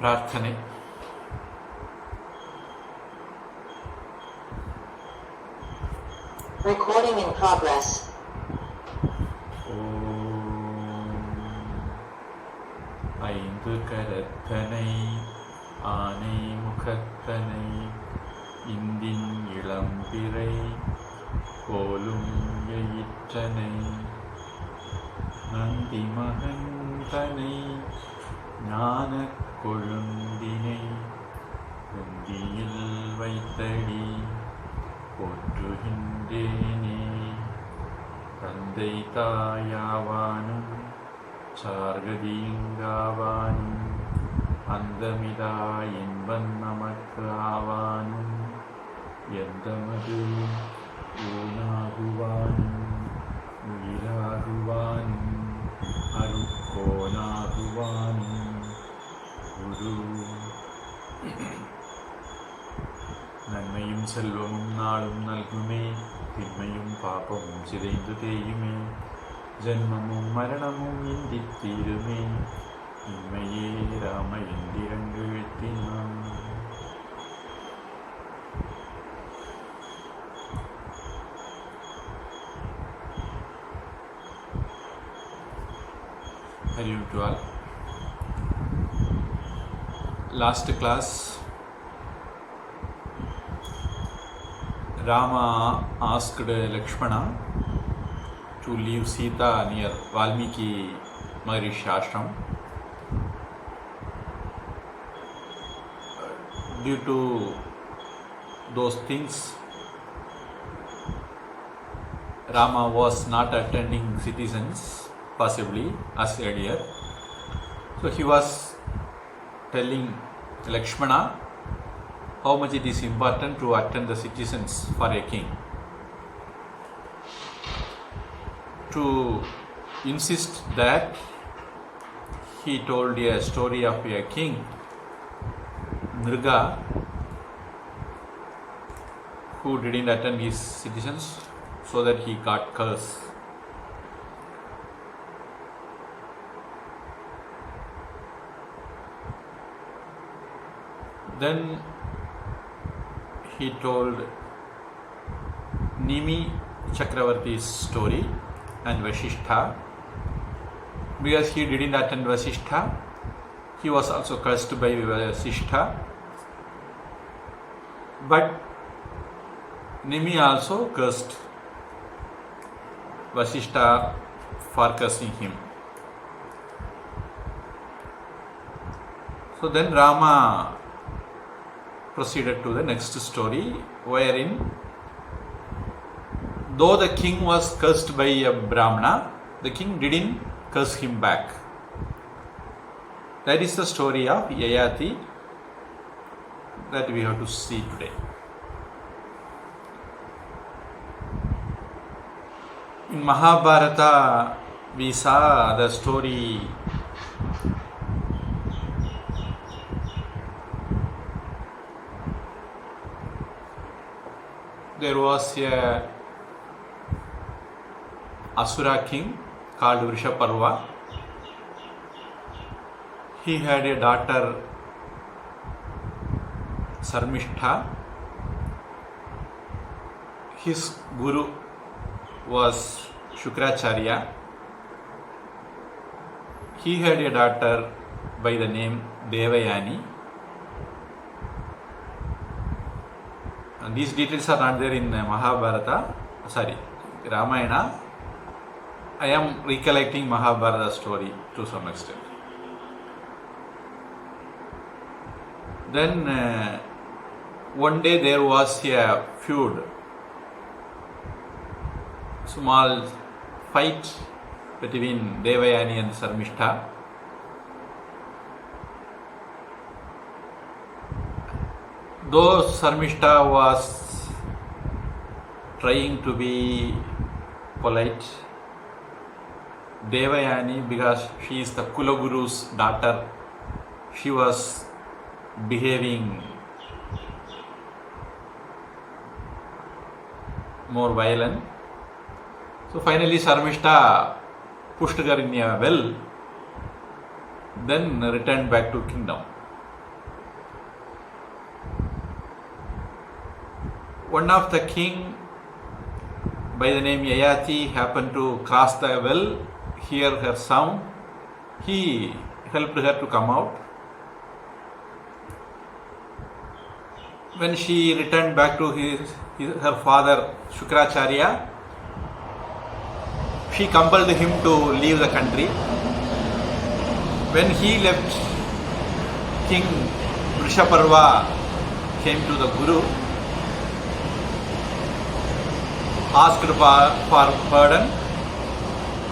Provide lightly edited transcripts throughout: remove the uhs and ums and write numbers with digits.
ಪ್ರಾರ್ಥನೆ. Recording in progress. ஐந்து கரத்தனை ஆனை முகத்தனை இந்தின் இளம்பிறை போலும் எயிற்றனை நந்தி மகந்தனை ஞான கொழுந்தினை நந்தியில் வைத்தடி போற்றுகின்றேனே. தந்தை தாயாவானும் சார்கதீங்காவானும் அந்தமிதா என்பன் நமக்கு ஆவானும் எந்தமது ஊனாகுவானும் உயிராகுவானும் அருக்கோனாகுவானும் குரு. நன்மையும் செல்வமும் நாளும் நல்குமே, திண்மையும் பாப்பமும் சிதைந்து தேயுமே, ஜென்மமும் மரணமும் இன்றி தீருமே, இன்மையே Rama எந்திரங்கு எழுத்தினான். Hello to all. Last class, Rama asked Lakshmana to leave Sita near Valmiki Maharishi ashram. Due to those things, Rama was not attending citizens, possibly as earlier. So he was telling Lakshmana how much it is important to attend the citizens for a king. To insist that, he told a story of a king, Nriga, who didn't attend his citizens, so that he got curse. Then he told Nimi Chakravarti's story and Vasishtha. Because he didn't attend Vasishtha, he was also cursed by Vasishtha. But Nimi also cursed Vasishtha for cursing him. So then Rama proceeded to the next story, wherein though the king was cursed by a Brahmana, the king didn't curse him back. That is the story of Yayati that we have to see today. In Mahabharata, we saw the story there was a Asura king called Vrishaparva. He had a daughter Sarmishtha. His guru was Sukracārya. He had a daughter by the name Devayani. And these details are not there in Ramayana. I am recollecting Mahabharata story to some extent. Then one day there was a feud, small fight between Devayani and Sarmishtha. Though Sarmishtha was trying to be polite, Devayani, because she is the Kulaguru's daughter, she was behaving more violent. So finally Sarmishtha pushed her in a well, then returned back to kingdom. one of the king by the name Yayati happened to cross the well, hear her sound. He helped her to come out. When she returned back to her father Sukracārya, she compelled him to leave the country. When he left, King Vrishaparva came to the Guru, asked for pardon,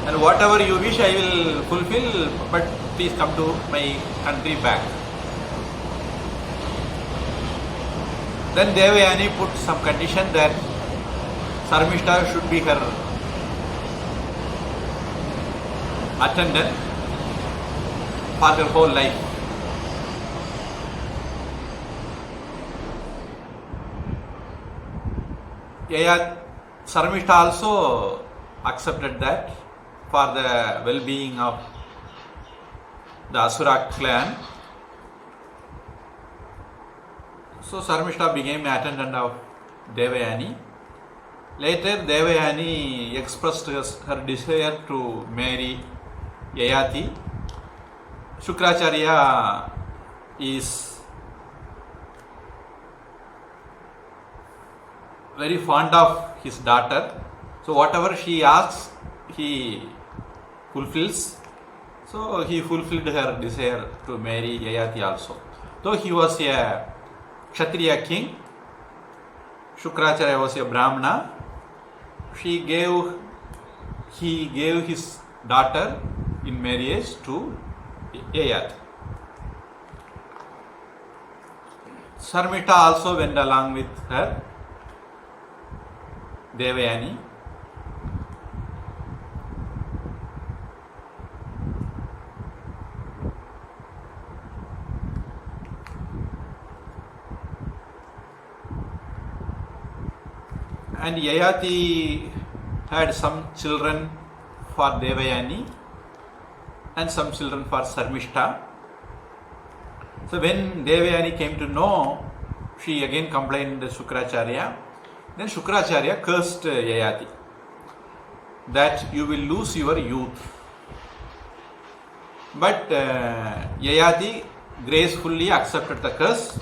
and whatever you wish I will fulfill, but please come to my country back. Then Devayani put some condition that Sarmishta should be her attendant for her whole life. Sarmishta also accepted that for the well-being of the Asura clan. So Sarmishta became attendant of Devayani. Later Devayani expressed her desire to marry Yayati. Sukracārya is very fond of his daughter. So whatever she asks, he fulfills. So he fulfilled her desire to marry Yayati also. Though he was a Kshatriya king, Sukracārya was a Brahmana, he gave his daughter in marriage to Yayati. Sarmishta also went along with her, Devayani. And Yayati had some children for Devayani and some children for Sarmishta. So when Devayani came to know, she again complained to Sukracārya. Then Sukracārya cursed Yayati that you will lose your youth. But Yayati gracefully accepted the curse.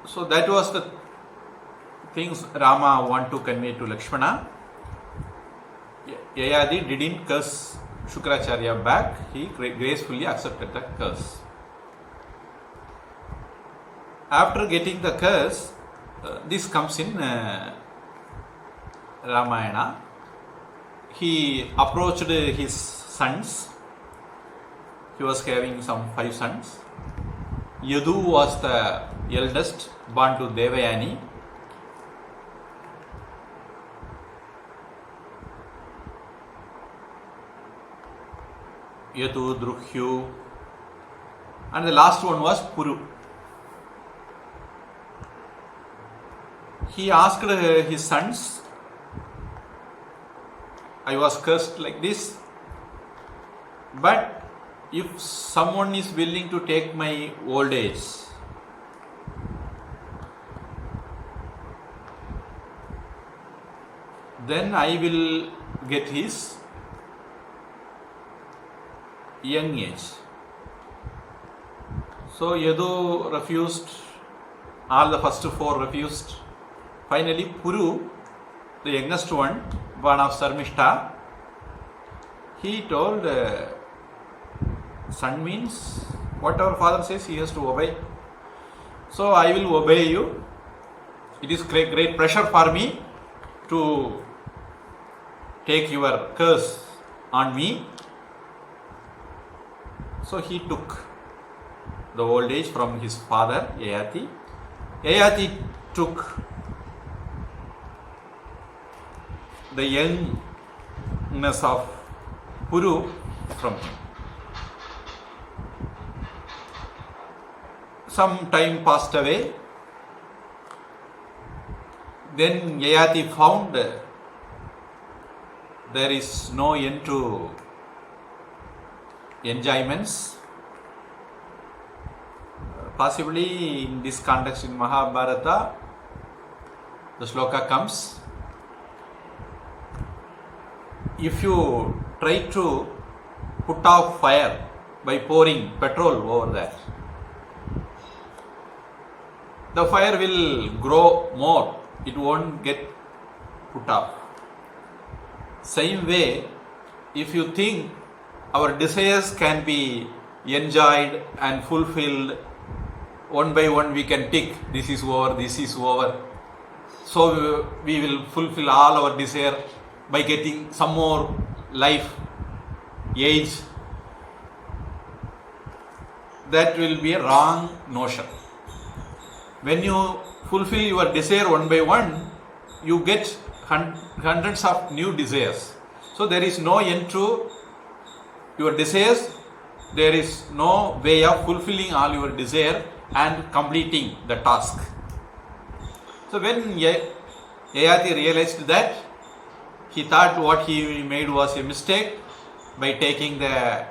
So that was the things Rama wanted to convey to Lakshmana. Yayati didn't curse Sukracārya back, he gracefully accepted the curse. After getting the curse, this comes in Ramayana. He approached his sons. He was having some 5 sons. Yadu was the eldest, born to Devayani. Yadu, Drukyu, and the last one was Puru. He asked his sons, I was cursed like this, but if someone is willing to take my old age, then I will get his young age. So Yadu refused, all the first 4 refused. Finally Puru, the youngest one, born of Sarmishta, he told, son means whatever father says he has to obey. So I will obey you. It is great pressure for me to take your curse on me. So he took the old age from his father Yayati. Yayati took the youngness of Puru from him. Some time passed away. Then Yayati found there is no end to enjoyments. possibly in this context in Mahabharata, the sloka comes, if you try to put off fire by pouring petrol over that, the fire will grow more, it won't get put off. Same way, if you think our desires can be enjoyed and fulfilled, one by one we can tick, this is over, this is over. So we will fulfill all our desire by getting some more life, age. That will be a wrong notion. When you fulfill your desire one by one, you get hundreds of new desires. So there is no end to your desires. There is no way of fulfilling all your desire and completing the task. So when Yayati realized that, he thought what he made was a mistake by taking the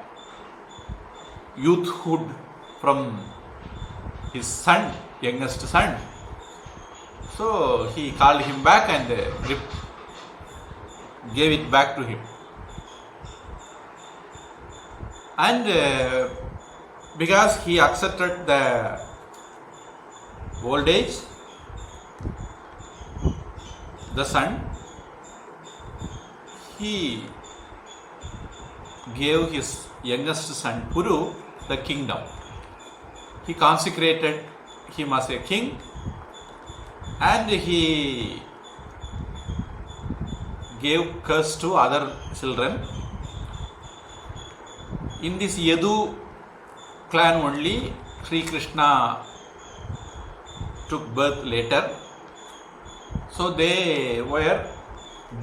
youthhood from his son, youngest son. So he called him back and gave it back to him. And because he accepted the old age, the son, he gave his youngest son Puru the kingdom. He consecrated him as a king, and he gave curse to other children. In this Yadu clan only, Sri Krishna took birth later. So they were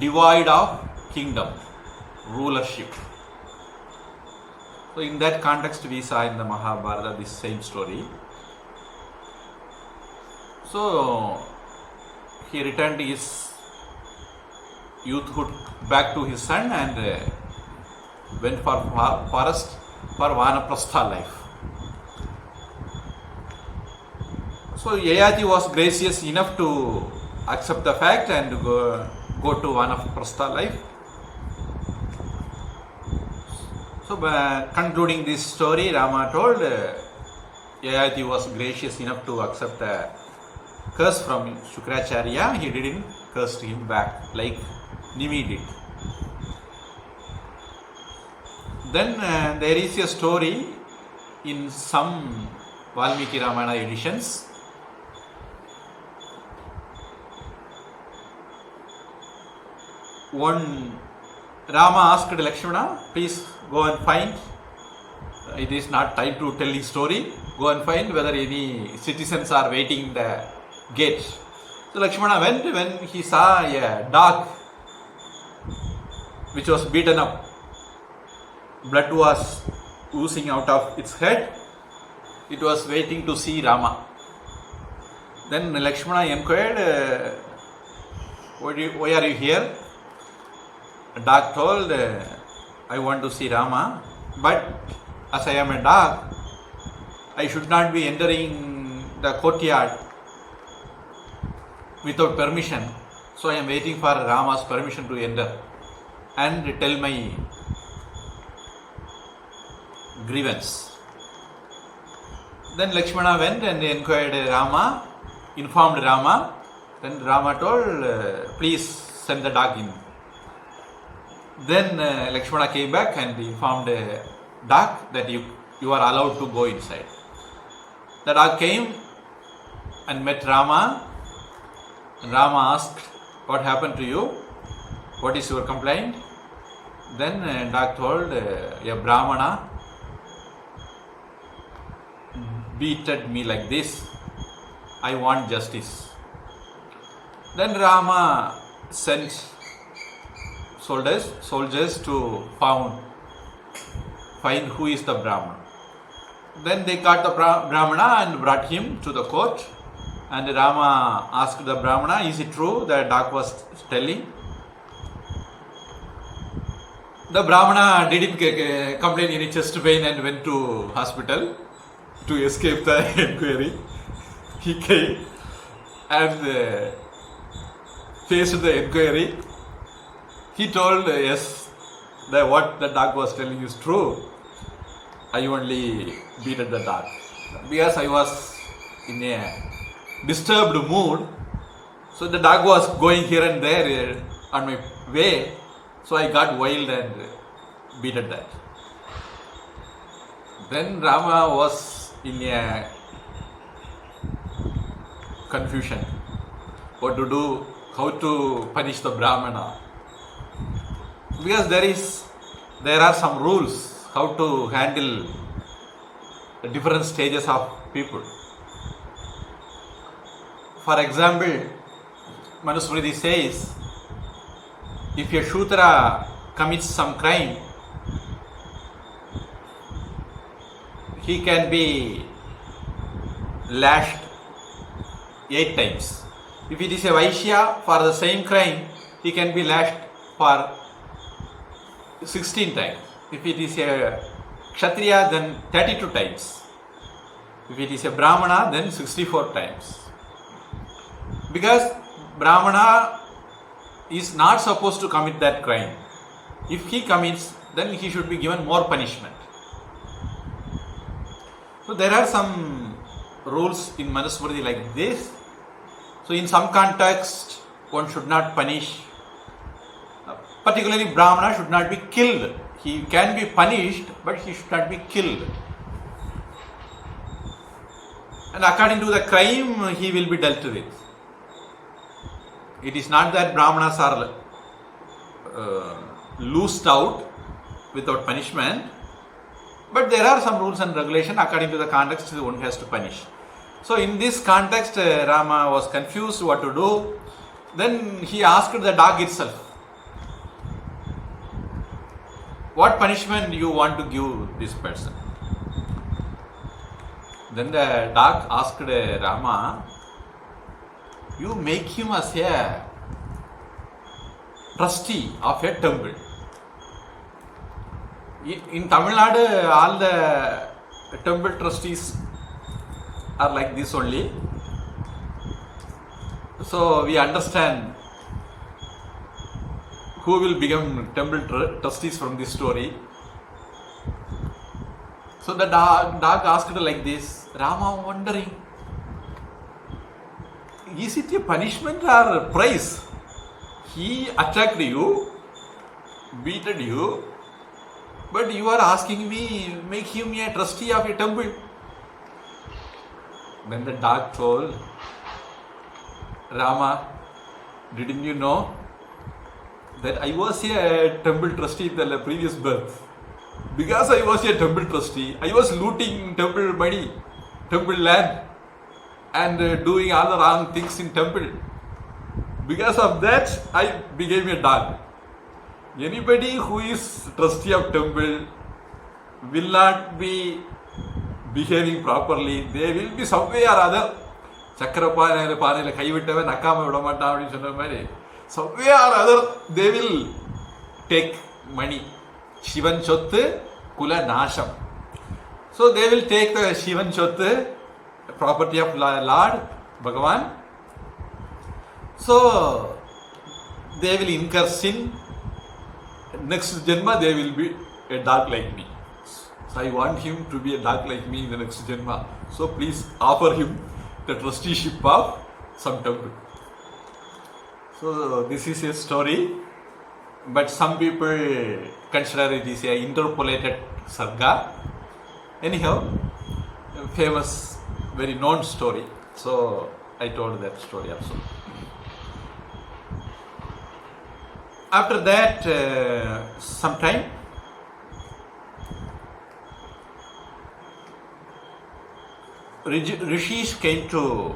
devoid of kingdom, rulership. So in that context we saw in the Mahabharata this same story. So he returned his youthhood back to his son and went for forest for Vanaprastha life. So Yayati was gracious enough to accept the fact and go to Vanaprastha life. So concluding this story, Rama told Yayati was gracious enough to accept a curse from Sukracārya. He didn't curse him back like Nimi did. Then there is a story in some Valmiki Ramayana editions. One Rama asked Lakshmana, please go and find, it is not time to tell the story, go and find whether any citizens are waiting in the gate. So Lakshmana went. When he saw a dog which was beaten up, blood was oozing out of its head, it was waiting to see Rama. Then Lakshmana inquired, why are you here? The dog told, I want to see Rama, but as I am a dog, I should not be entering the courtyard without permission. So I am waiting for Rama's permission to enter and tell my grievance. Then Lakshmana went and inquired Rama, informed Rama. Then Rama told, please send the dog in. Then Lakshmana came back and informed dog that you are allowed to go inside. The dog came and met Rama. And Rama asked, what happened to you? What is your complaint? Then dog told, a Brahmana beated me like this. I want justice. Then Rama sent soldiers to find who is the Brahmana. Then they got the Brahmana and brought him to the court. And Rama asked the Brahmana, is it true that dog was telling? The Brahmana didn't complain any chest pain and went to hospital. to escape the enquiry. He came and faced the enquiry. He told, yes, that what the dog was telling is true. I only beat the dog because I was in a disturbed mood. So the dog was going here and there on my way. So I got wild and beat that. Then Rama was in a confusion. What to do, how to punish the Brahmana. Because there are some rules how to handle the different stages of people. For example, Manusmriti says, if a Shudra commits some crime, he can be lashed 8 times. If it is a Vaishya, for the same crime, he can be lashed for 16 times. If it is a Kshatriya, then 32 times. If it is a Brahmana, then 64 times. Because Brahmana is not supposed to commit that crime. If he commits, then he should be given more punishment. So there are some rules in Manusmriti like this. So in some context, one should not punish. Particularly Brahmana should not be killed. He can be punished, but he should not be killed. And according to the crime, he will be dealt with. It is not that Brahmanas are loosed out without punishment, but there are some rules and regulations according to the context one has to punish. So in this context, Rama was confused what to do. Then he asked the dog itself, what punishment you want to give this person? Then the dog asked Rama, you make him as a trustee of a temple. In Tamil Nadu, all the temple trustees are like this only. So we understand who will become temple trustees from this story. So the dog asked like this, Rama wondering, is it a punishment or a prize? He attacked you, beaten you, but you are asking me, make him a trustee of a temple. Then the dog told, Rama, didn't you know that I was a temple trustee in the previous birth? Because I was a temple trustee, I was looting temple money, temple land, and doing all the wrong things in temple. Because of that, I became a dog. Anybody who is trustee of temple will not be behaving properly. They will be some way or other. Chakra kaivittava nakama vidamata appdi sonna mari. Some way or other they will take money. Shivan chottu kula nasham. So they will take the Shivan chottu, property of Lord Bhagavan. So they will incur sin. Next Janma they will be a dog like me. So I want him to be a dog like me in the next Janma. So please offer him the trusteeship of some temple. So this is a story, but some people consider it is a interpolated sarga. Anyhow, a famous, very known story. So I told that story also. After that, sometime, Rishis came to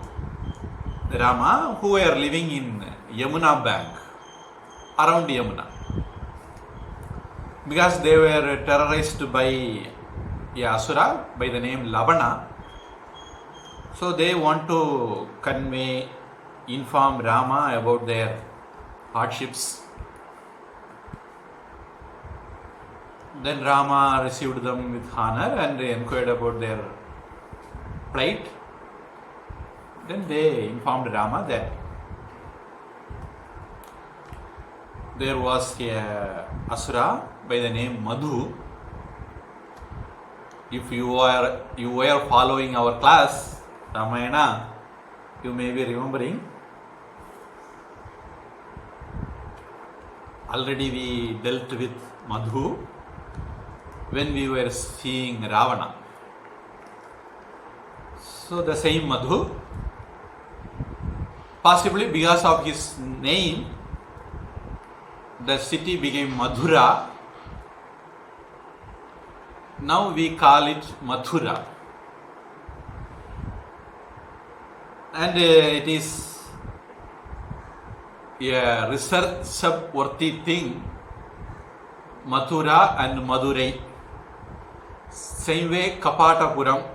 Rama, who were living in Yamuna bank, around Yamuna, because they were terrorized by Asura by the name Lavana. So they want to inform Rama about their hardships. Then Rama received them with honor and inquired about their plight. Then they informed Rama that there was a Asura by the name Madhu. If you were following our class Ramayana, you may be remembering. Already we dealt with Madhu when we were seeing Ravana. So the same Madhu, possibly because of his name, the city became Madhura. Now we call it Mathura. And it is a research-worthy thing, Mathura and Madurai. Same way Kapatapuram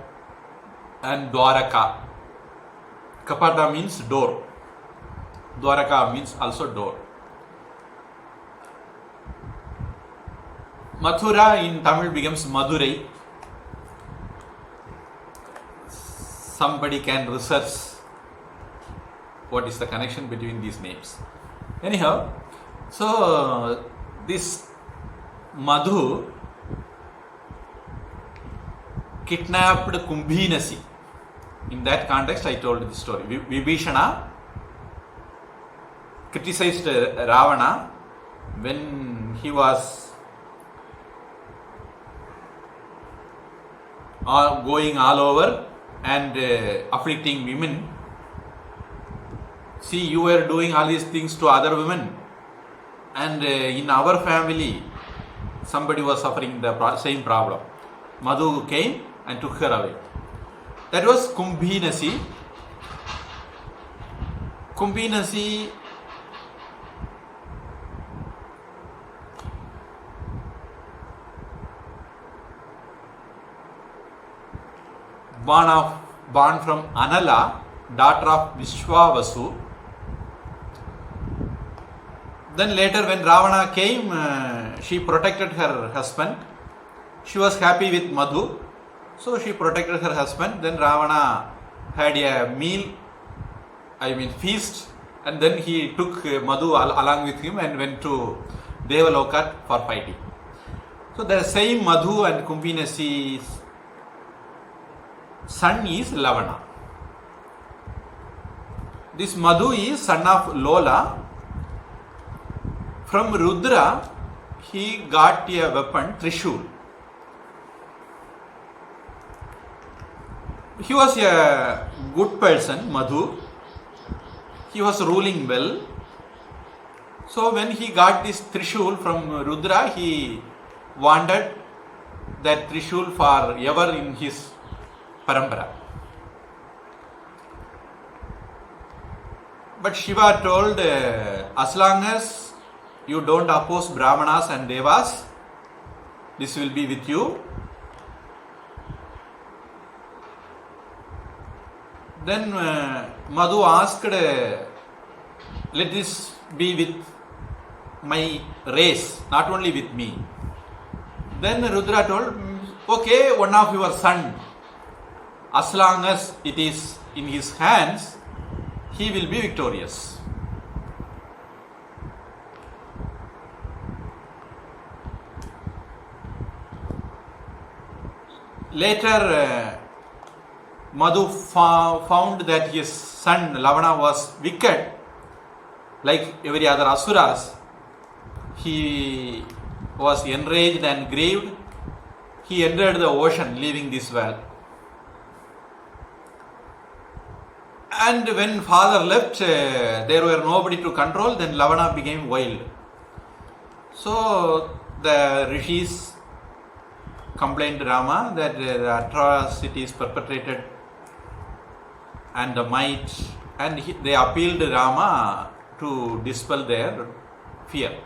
and Dwaraka. Kapata means door. Dwaraka means also door. Mathura in Tamil becomes Madurai. Somebody can research what is the connection between these names. Anyhow, so this Madhu kidnapped Kumbhinasi. In that context, I told the story. Vibhishana criticized Ravana when he was going all over and afflicting women. See, you were doing all these things to other women, and in our family somebody was suffering the same problem. Madhu came and took her away. That was Kumbhinasi. Kumbhinasi born from Anala, daughter of Vishwavasu. Then later when Ravana came, she protected her husband. She was happy with Madhu, so she protected her husband. Then Ravana had a feast, and then he took Madhu along with him and went to Devaloka for fighting. So the same Madhu and Kumbhinasi's son is Lavana. This Madhu is son of Lolaa. From Rudra, he got a weapon, trisool. He was a good person, Madhu. He was ruling well. So when he got this trisool from Rudra, he wanted that trisool for ever in his parampara. But Shiva told, as long as you don't oppose Brahmanas and devas, this will be with you. Then Madhu asked, let this be with my race, not only with me. Then Rudra told, okay, one of your son, as long as it is in his hands, he will be victorious. Later, Madhu found that his son Lavana was wicked, like every other Asuras. He was enraged and grieved. He entered the ocean, leaving this world. And when father left, there were nobody to control, then Lavana became wild. So the rishis complained to Rama that the atrocities perpetrated and the might, and they appealed to Rama to dispel their fear.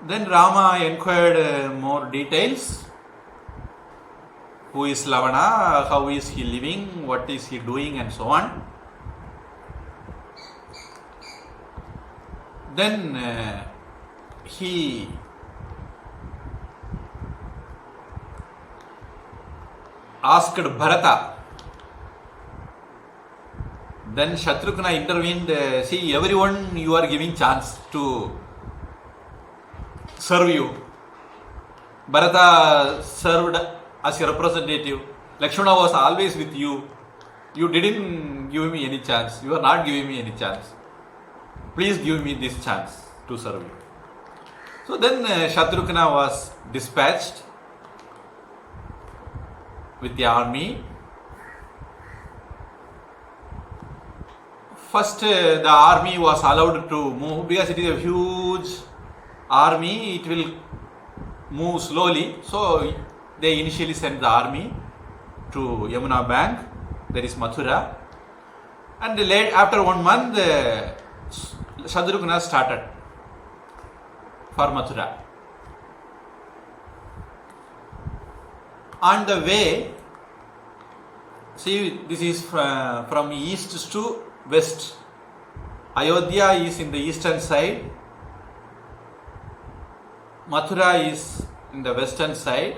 Then Rama inquired more details. Who is Lavana? How is he living? What is he doing? And so on. Then he asked Bharata. Then Shatrughna intervened. See, everyone you are giving chance to serve you. Bharata served as your representative. Lakshmana was always with you. You didn't give me any chance. You are not giving me any chance. Please give me this chance to serve you. So then Shatrughna was dispatched with the army. First, the army was allowed to move because it is a huge army. It will move slowly. So they initially sent the army to Yamuna bank. There is Mathura. And after 1 month, Shatrughna started for Mathura. On the way, see, this is from east to west. Ayodhya is in the eastern side. Mathura is in the western side.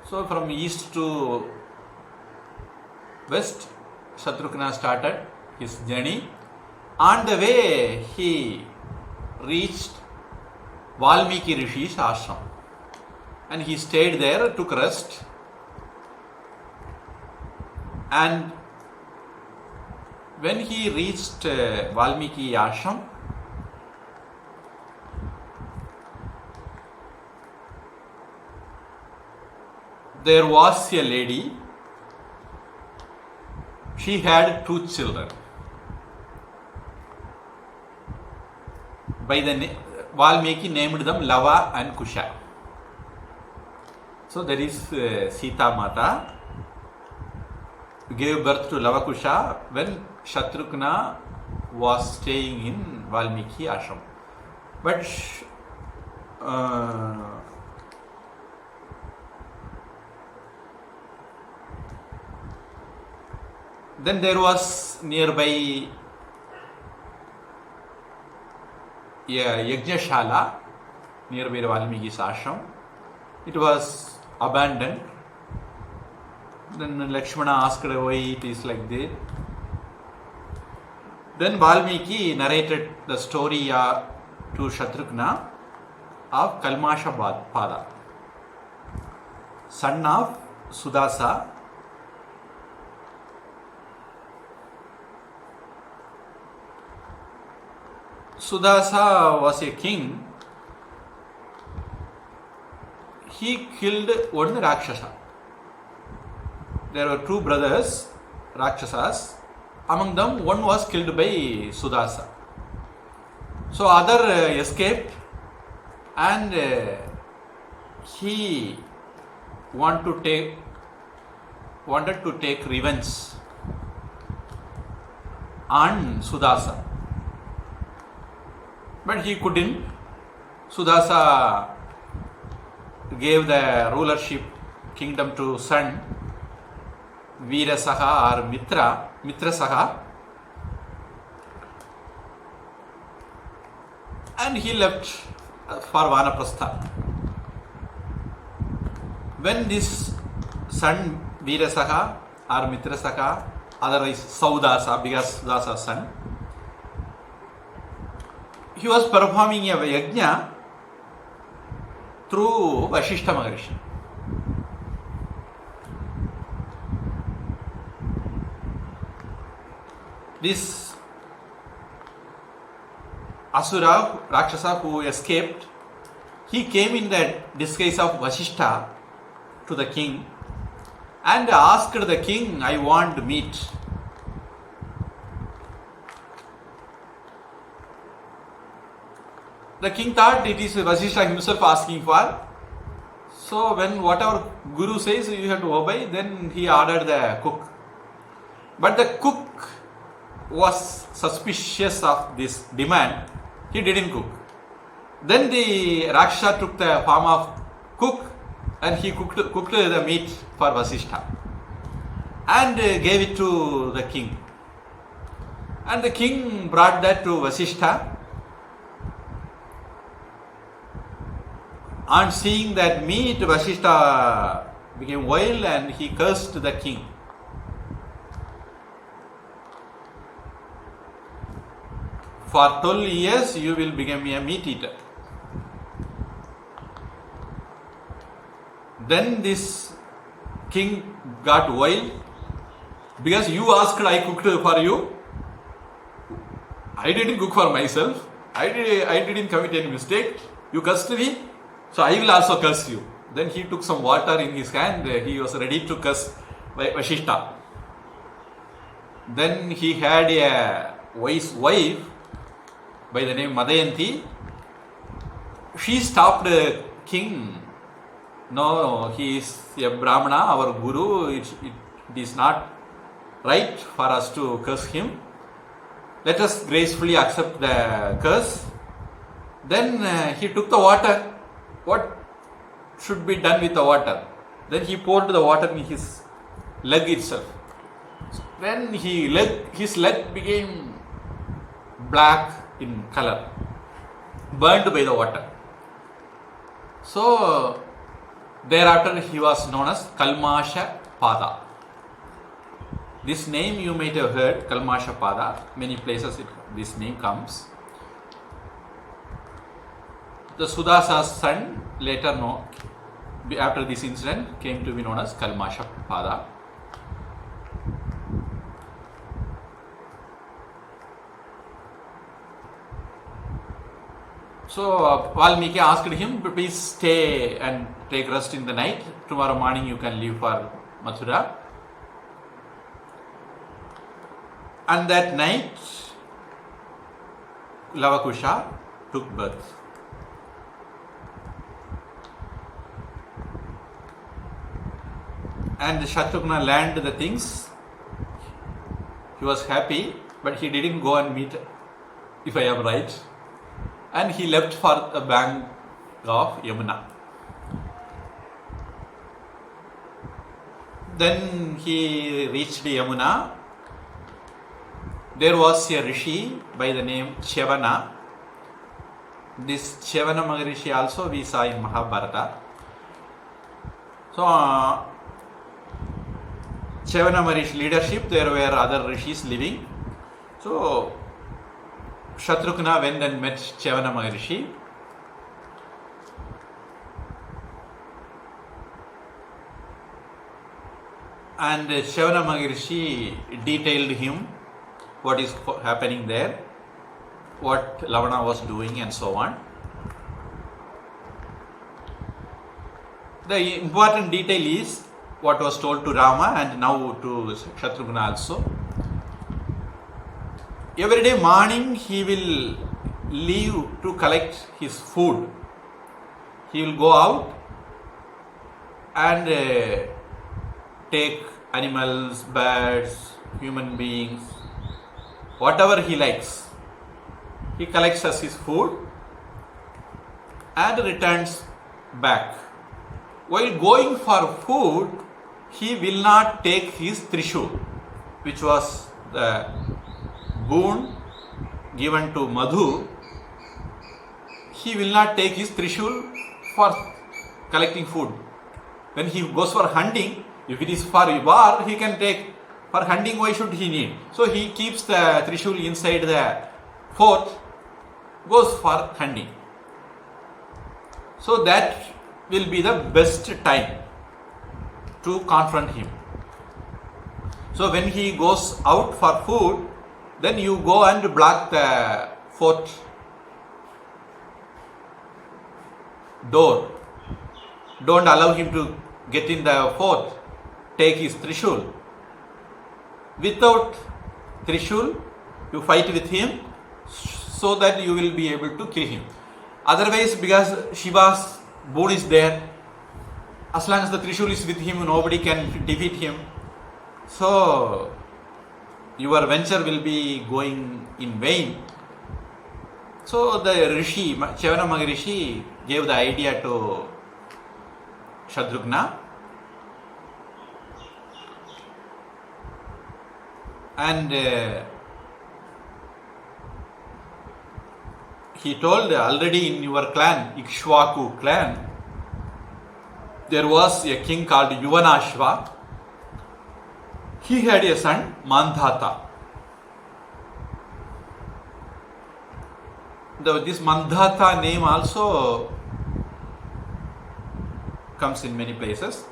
So from east to west, Shatrughna started his journey. On the way, he reached Valmiki Rishi's ashram. And he stayed there, took rest. And when he reached Valmiki ashram, there was a lady. She had 2 children. By the Valmiki named them Lava and Kusha. So there is Sita Mata gave birth to Lava Kusha when Shatrughna was staying in Valmiki ashram. But then there was nearby a Yajnashala nearby Valmiki's ashram. It was abandoned. Then Lakshmana asked why it is like that. Then Valmiki narrated the story to Shatrughna of Kalmasha Pada, son of Sudasa. Sudasa was a king. He killed one Rakshasa. There were 2 brothers, Rakshasas. Among them, one was killed by Sudasa. So other escaped, and he wanted to take revenge on Sudasa. But he couldn't. Sudasa gave the rulership kingdom to son Veerasaha or Mitrasaha, and he left for Vanaprastha. When this son Veerasaha or Mitrasaha, otherwise Saudasa, because Saudasa's son, he was performing a yajna through Vashishta Maharishi. This Asura, Rakshasa who escaped, he came in the disguise of Vashishta to the king and asked the king, I want meat. The king thought it is Vashishta himself asking for. So when whatever Guru says you have to obey, then he ordered the cook. But the cook was suspicious of this demand. He didn't cook. Then the Rakshasa took the form of cook and he cooked the meat for Vashishta and gave it to the king. And the king brought that to Vashishta. On seeing that meat, Vashishta became wild and he cursed the king. For 12 years you will become a meat eater. Then this king got wild because you asked, I cooked for you. I didn't cook for myself. I didn't commit any mistake. You cursed me, so I will also curse you. Then he took some water in his hand. He was ready to curse Vashishta. Then he had a wise wife by the name Madayanti. She stopped the king. No, he is a Brahmana, our guru. It is not right for us to curse him. Let us gracefully accept the curse. Then he took the water. What should be done with the water? Then he poured the water in his leg itself. When his leg became black in color, burned by the water. So thereafter he was known as Kalmasha Pada. This name you might have heard, Kalmasha Pada. Many places this name comes. The Sudasa's son later after this incident came to be known as Kalmasha Pada. So Valmiki asked him, please stay and take rest in the night. Tomorrow morning you can leave for Mathura. And that night, Lavakusha took birth. And Shatrughna learned the things. He was happy, but he didn't go and meet, if I am right. And he left for the bank of Yamuna. Then he reached Yamuna. There was a rishi by the name Chavana. This Chavana Maharishi also we saw in Mahabharata. So, Chavana Maharishi leadership, there were other rishis living. So, Shatrughna went and met Chavana Maharishi. And Chavana Maharishi detailed him what is happening there, what Lavana was doing and so on. The important detail is what was told to Rama and now to Shatrughna also. Every day morning he will leave to collect his food. He will go out and take animals, birds, human beings, whatever he likes. He collects as his food and returns back. While going for food, he will not take his trisool, which was the boon given to Madhu. He will not take his trisool for collecting food. When he goes for hunting, if it is for war, he can take. For hunting, why should he need? So he keeps the trisool inside the fort, goes for hunting. So that will be the best time to confront him. So when he goes out for food, then you go and block the fort door. Don't allow him to get in the fort. Take his trisool. Without trisool, you fight with him so that you will be able to kill him. Otherwise, because Shiva's boon is there, as long as the trisool is with him, nobody can defeat him. So, your venture will be going in vain. So, the Rishi, Chavana Maharishi, gave the idea to Shatrughna. And he told, already in your clan, Ikshvaku clan, there was a king called Yuvanashva. He had a son, Mandhata. This Mandhata name also comes in many places.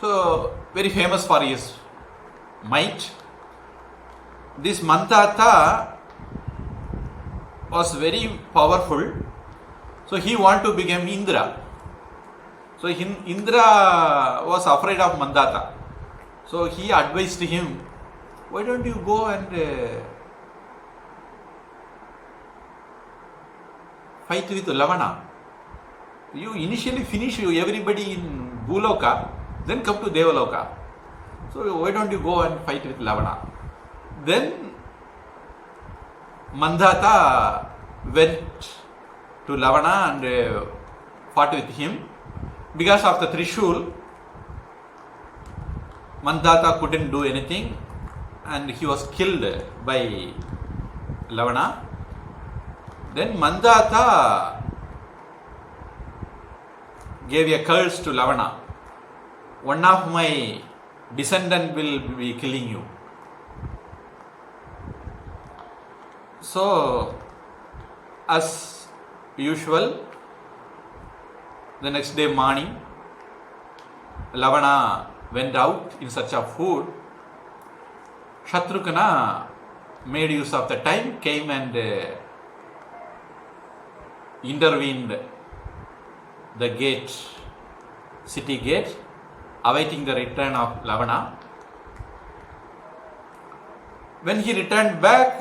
So, very famous for his might. This Mandhata was very powerful. So, he wanted to become Indra. So, Indra was afraid of Mandhata. So, he advised him, why don't you go and fight with Lavana? You initially finish everybody in Bhuloka, then come to Devaloka. So, why don't you go and fight with Lavana? Then Mandhata went to Lavana and fought with him. Because of the trisool, Mandhata couldn't do anything and he was killed by Lavana. Then Mandhata gave a curse to Lavana. One of my descendants will be killing you. So, as usual, the next day morning, Lavana went out in search of food. Shatrukana made use of the time, came and intervened the gate, city gate, awaiting the return of Lavana. When he returned back,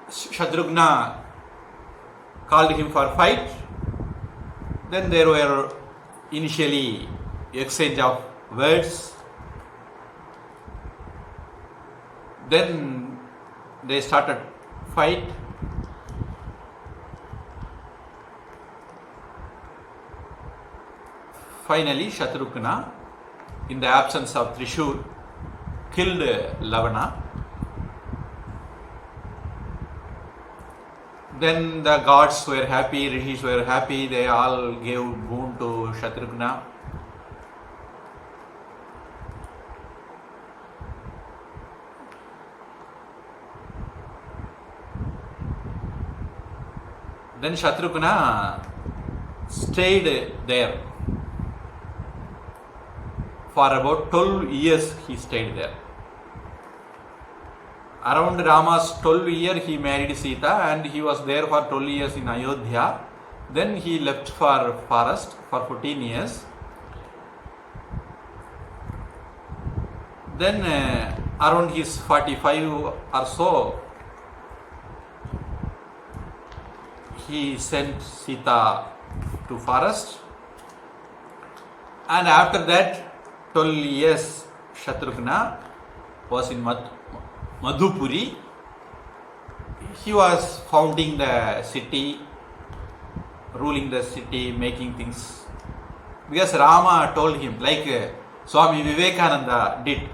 Shatrugna called him for fight. Then there were initially exchange of words. Then they started fight. Finally, Shatrugna, in the absence of trisool, killed Lavana. Then the gods were happy, rishis were happy, they all gave boon to Shatrugna. Then Shatrugna stayed there. For about 12 years he stayed there. Around Rama's 12th year he married Sita and he was there for 12 years in Ayodhya. Then he left for forest for 14 years. Then around his 45 or so, he sent Sita to forest. And after that 12 years Shatrugna was in Madhupuri. He was founding the city, ruling the city, making things. Because Rama told him, like Swami Vivekananda did.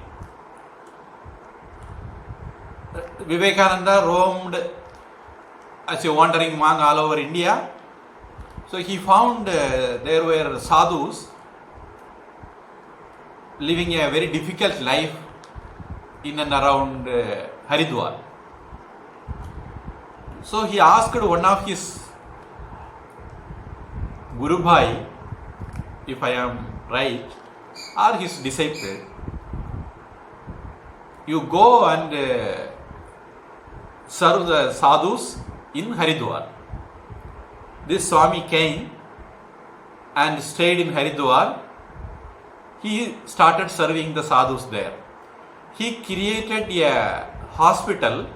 Vivekananda roamed as a wandering monk all over India. So he found there were sadhus living a very difficult life in and around Haridwar. So he asked one of his Guru Bhai, if I am right, or his disciple, you go and serve the sadhus in Haridwar. This Swami came and stayed in Haridwar. He started serving the sadhus there. He created a hospital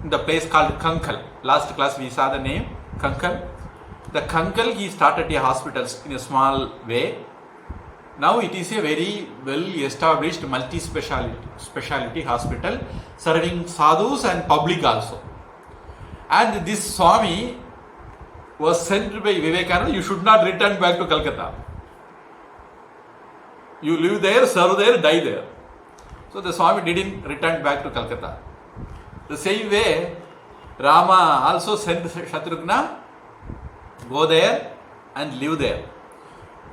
in the place called Kankal. Last class we saw the name Kankal. The Kankal he started a hospital in a small way. Now it is a very well established multi-speciality hospital serving sadhus and public also. And this Swami was sent by Vivekananda, you should not return back to Calcutta. You live there, serve there, die there. So the Swami didn't return back to Calcutta. The same way, Rama also sent Shatrugna, go there and live there.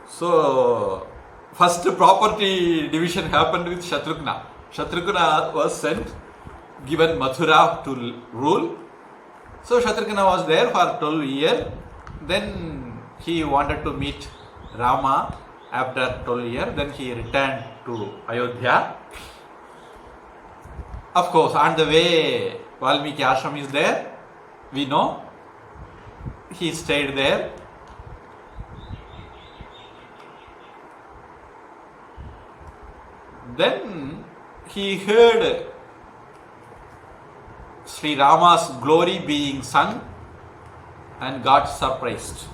So, first property division happened with Shatrugna. Shatrugna was sent, given Mathura to rule. So, Shatrugna was there for 12 years. Then he wanted to meet Rama after 12 years. Then he returned to Ayodhya. Of course, on the way, Valmiki Ashram is there. We know. He stayed there. Then he heard Sri Rama's glory being sung and got surprised.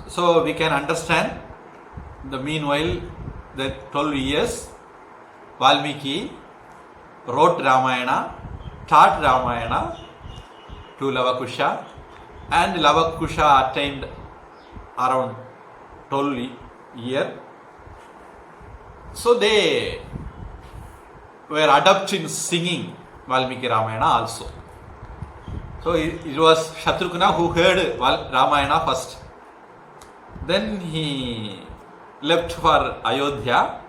So we can understand the meanwhile that 12 years Valmiki wrote Ramayana, taught Ramayana to Lavakusha, and Lavakusha attained around 12 years. So they were adept in singing Valmiki Ramayana also. So it was Shatrugna who heard Ramayana first. Then he left for Ayodhya.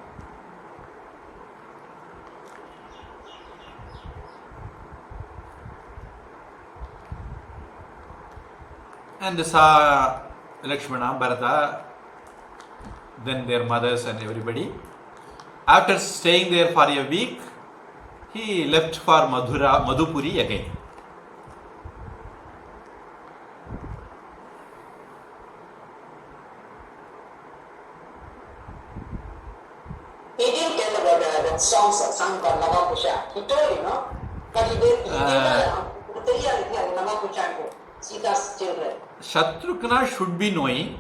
And saw Lakshmana, Bharata, then their mothers and everybody. After staying there for a week, he left for Madhupuri again. He didn't tell about that songs sung by Lavakusha. He told, but he didn't tell Lavakusha, Sita's children. Shatrugna should be knowing,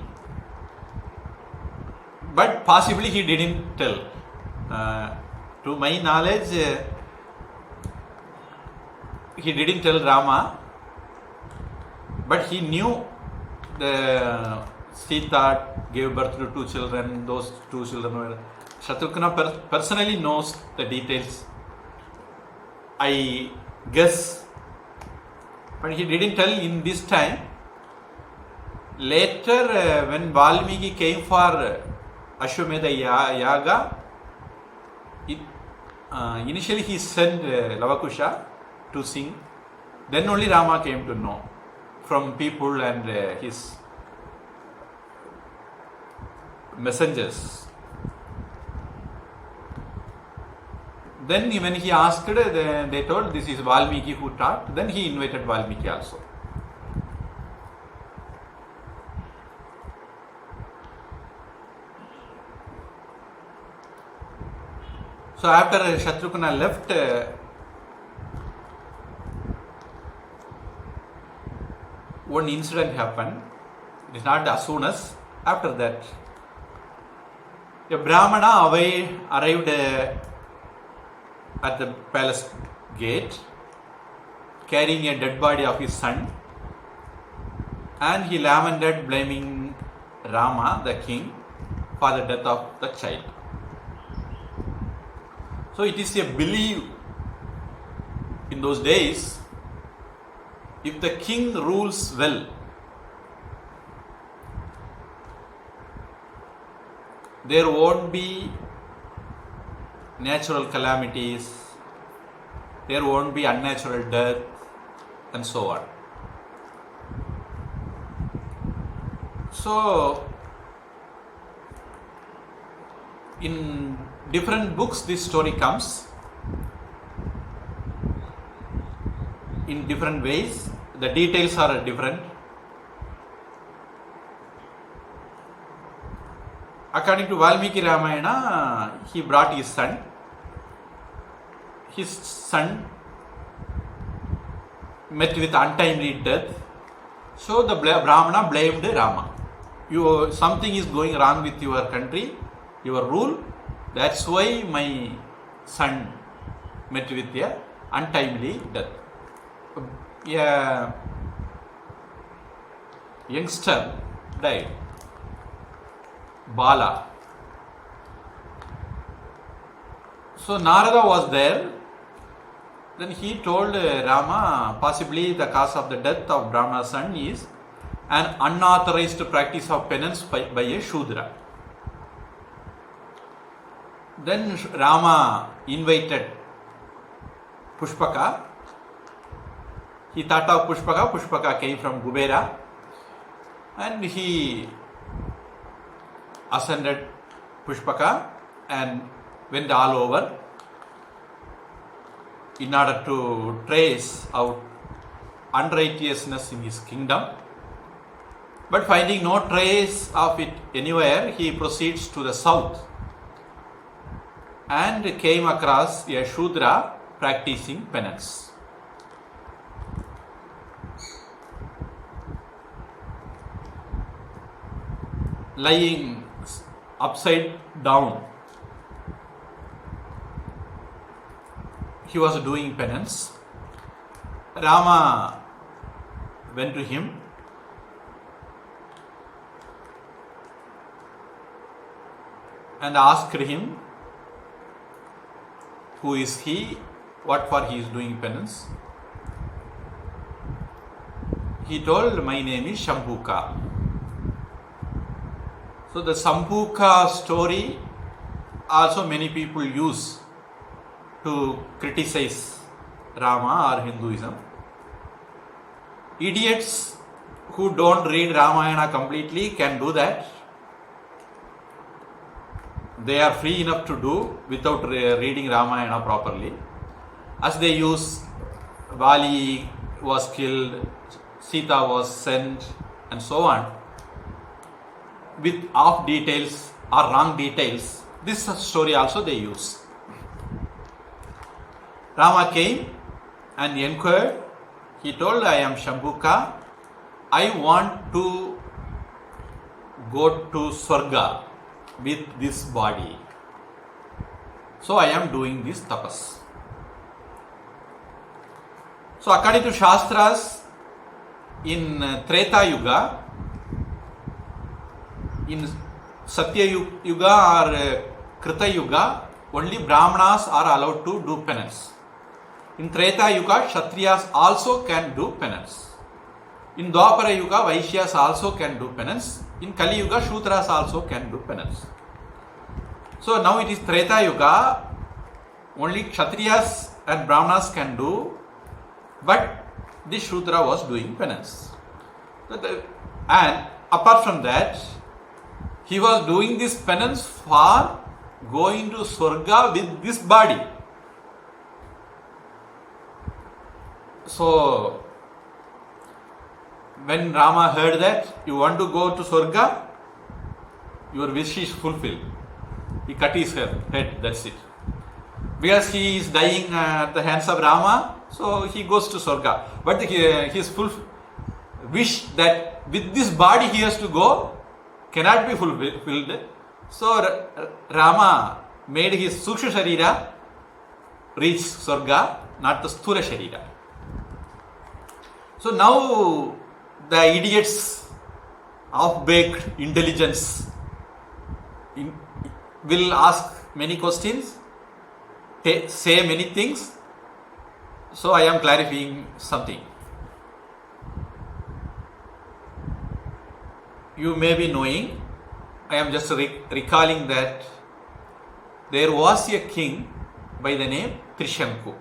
but possibly he didn't tell. To my knowledge, he didn't tell Rama, but he knew the Sita gave birth to 2 children. Those 2 children were Shatrugna personally knows the details, I guess, but he didn't tell in this time. Later, when Valmiki came for Ashwamedha Yaga, initially he sent Lavakusha to sing. Then only Rama came to know from people and his messengers. Then when he asked, they told this is Valmiki who taught. Then he invited Valmiki also. So after Shatrugna left, one incident happened. It is not as soon as after that. A Brahmana arrived at the palace gate carrying a dead body of his son, and he lamented, blaming Rama, the king, for the death of the child. So it is a belief in those days, if the king rules well, there won't be natural calamities, there won't be unnatural death, and so on. So, in different books this story comes in different ways. The details are different. According to Valmiki Ramayana, he brought his son. His son met with untimely death. So the Brahmana blamed Rama. Something is going wrong with your country, your rule. That's why my son met with a untimely death. A youngster died, Bala. So Narada was there. Then he told Rama, possibly the cause of the death of Brahmana's son is an unauthorized practice of penance by a Shudra. Then Rama invited Pushpaka. He thought of Pushpaka. Pushpaka came from Kubera, and he ascended Pushpaka and went all over in order to trace out unrighteousness in his kingdom. But finding no trace of it anywhere, he proceeds to the south and came across a Shudra practicing penance. Lying upside down, he was doing penance. Rama went to him and asked him, who is he, what for he is doing penance. He told, my name is Shambhuka. So the Shambhuka story also many people use to criticize Rama or Hinduism. Idiots who don't read Ramayana completely can do that. They are free enough to do without reading Ramayana properly. As they use Vali was killed, Sita was sent, and so on, with off details or wrong details. This story also they use. Rama came and enquired. He told, I am Shambhuka. I want to go to Swarga with this body. So I am doing this tapas. So according to Shastras, in Treta Yuga, in Satya Yuga or Krita Yuga, only Brahmanas are allowed to do penance. In Treta Yuga, Kshatriyas also can do penance. In Dwapara Yuga, Vaishyas also can do penance. In Kali Yuga, Shudras also can do penance. So now it is Treta Yuga, only Kshatriyas and Brahmanas can do, but this Shudra was doing penance. And apart from that, he was doing this penance for going to Swarga with this body. So, when Rama heard that, you want to go to Swarga, your wish is fulfilled. He cut his head, that's it. Because he is dying at the hands of Rama, so he goes to Swarga. But his full wish that with this body he has to go cannot be fulfilled. So Rama made his Suksha Sharira reach Swarga, not the Sthula Sharira. So now the idiots of baked intelligence will ask many questions, say many things. So I am clarifying something. You may be knowing, I am just recalling that there was a king by the name Trishanku.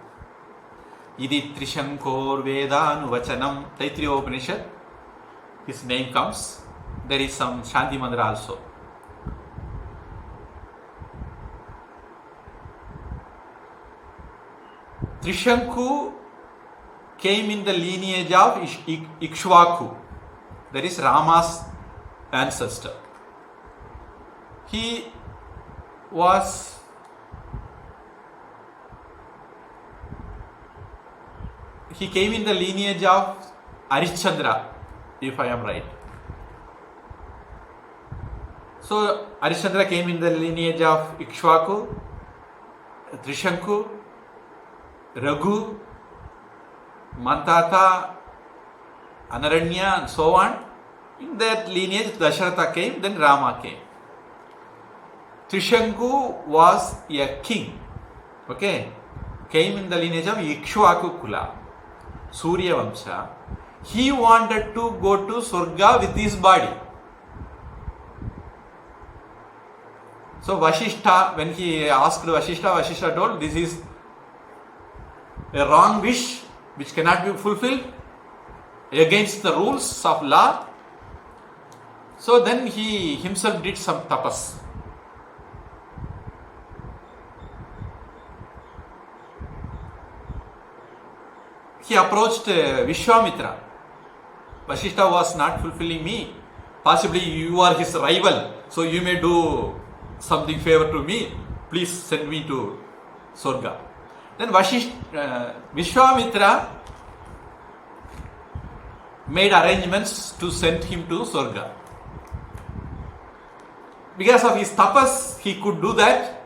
Idi Trishankor Vedanu Vachanam, Taittiriya Upanishad, his name comes. There is some Shanti Mantra also. Trishanku came in the lineage of Ikshvaku, that is Rama's ancestor. He came in the lineage of Arishchandra, if I am right. So Arishchandra came in the lineage of Ikshvaku, Trishanku, Raghu, Mantata, Anaranya, and so on. In that lineage, Dasharatha came, then Rama came. Trishanku was a king, okay, came in the lineage of Ikshvaku Kula, Surya Vamsha. he wanted to go to Swarga with his body. So Vashishta, when he asked Vashishta, Vashishta told, this is a wrong wish which cannot be fulfilled, against the rules of law. So then he himself did some tapas. He approached Vishwamitra. Vashishta was not fulfilling me. Possibly you are his rival, so you may do something favor to me. Please send me to Swarga. Then Vishwamitra made arrangements to send him to Swarga. Because of his tapas, he could do that.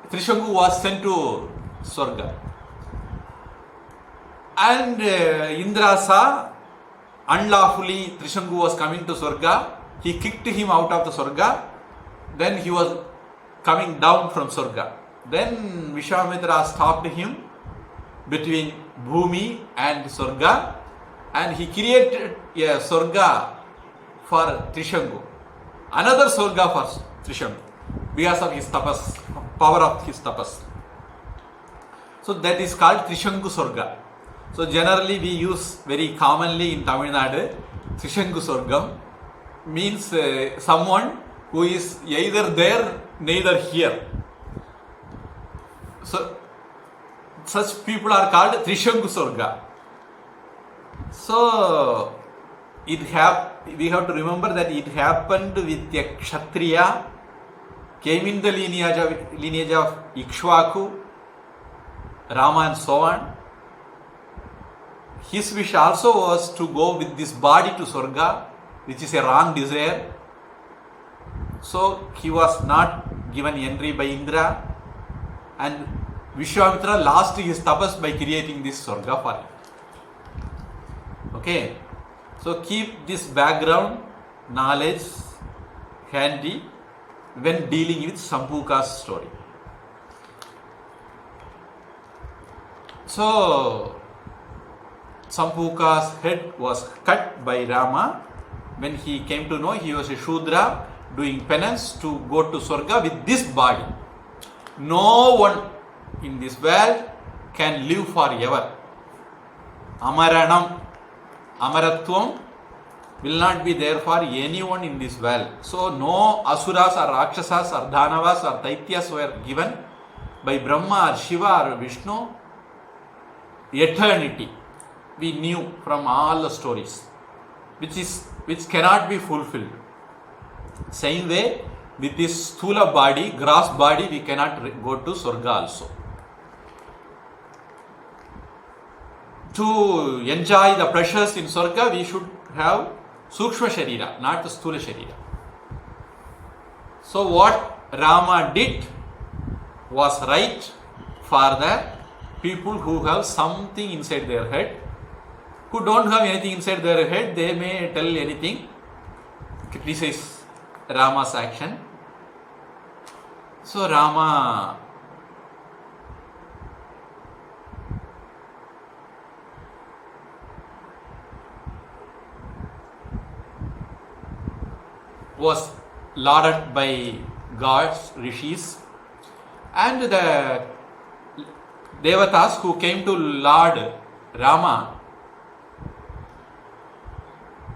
Trishanku was sent to Swarga. And Indra saw unlawfully Trishanku was coming to Swarga. He kicked him out of the Swarga. Then he was coming down from Swarga. Then Vishwamitra stopped him between Bhumi and Swarga, and he created a Swarga for Trishanku, another Swarga for Trishanku, because of his tapas, power of his tapas. So that is called Trishanku Swarga. So generally we use very commonly in Tamil Nadu, Trishanku Swargam means someone who is either there, neither here. So such people are called Trishanku Swarga. So we have to remember that it happened with a Kshatriya, came in the lineage of Ikshvaku, Rama and so on. His wish also was to go with this body to Swarga, which is a wrong desire. So he was not given entry by Indra, and Vishwamitra lost his tapas by creating this Swarga for him. Okay, so keep this background knowledge handy when dealing with Sampuka's story. So Sampuka's head was cut by Rama when he came to know he was a Shudra doing penance to go to Swarga with this body. No one in this world can live forever. Amaranam, Amaratvam will not be there for anyone in this world. So no Asuras or Rakshasas or Dhanavas or Daityas were given by Brahma or Shiva or Vishnu eternity. We knew from all the stories, which cannot be fulfilled. Same way, with this sthula body, gross body, we cannot go to Swarga also. To enjoy the pleasures in Swarga, we should have Sukshma Sharira, not the Sthula Sharira. So what Rama did was right for the people who have something inside their head. Who don't have anything inside their head, they may tell anything, criticize Rama's action. So Rama was lauded by gods, rishis, and the devatas who came to laud Rama,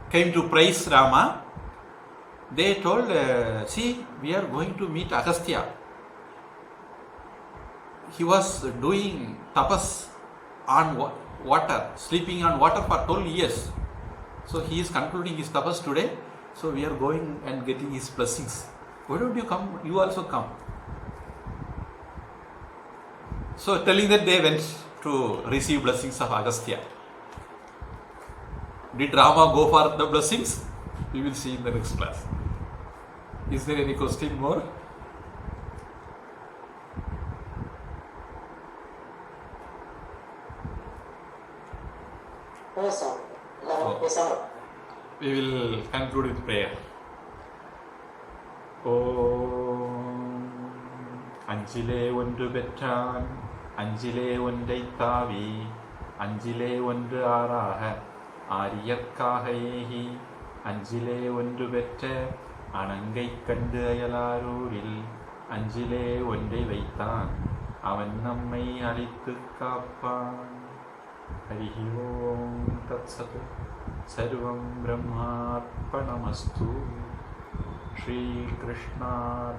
came to praise Rama. They told, see, we are going to meet Agastya. He was doing tapas on water, sleeping on water for 12 years. So he is concluding his tapas today. So we are going and getting his blessings. Why don't you come? You also come. So telling that, they went to receive blessings of Agastya. Did Rama go for the blessings? We will see in the next class. Is there any question more? Yes, sir. No, yes, sir. We will conclude with prayer. Om Anjile Vandu Betran, Anjile Vandai Tavi, Anjile Vandu Araha, ஆரியற்காக ஏகி அஞ்சிலே ஒன்று பெற்ற அணங்கை கண்டு அயலாரூரில் அஞ்சிலே ஒன்றை வைத்தான் அவன் நம்மை அழித்து காப்பான். ஹரி ஓம் தத்சத். சர்வம் பிரம்மார்ப்பணமஸ்து. ஸ்ரீ கிருஷ்ணார்ப்பணமஸ்து.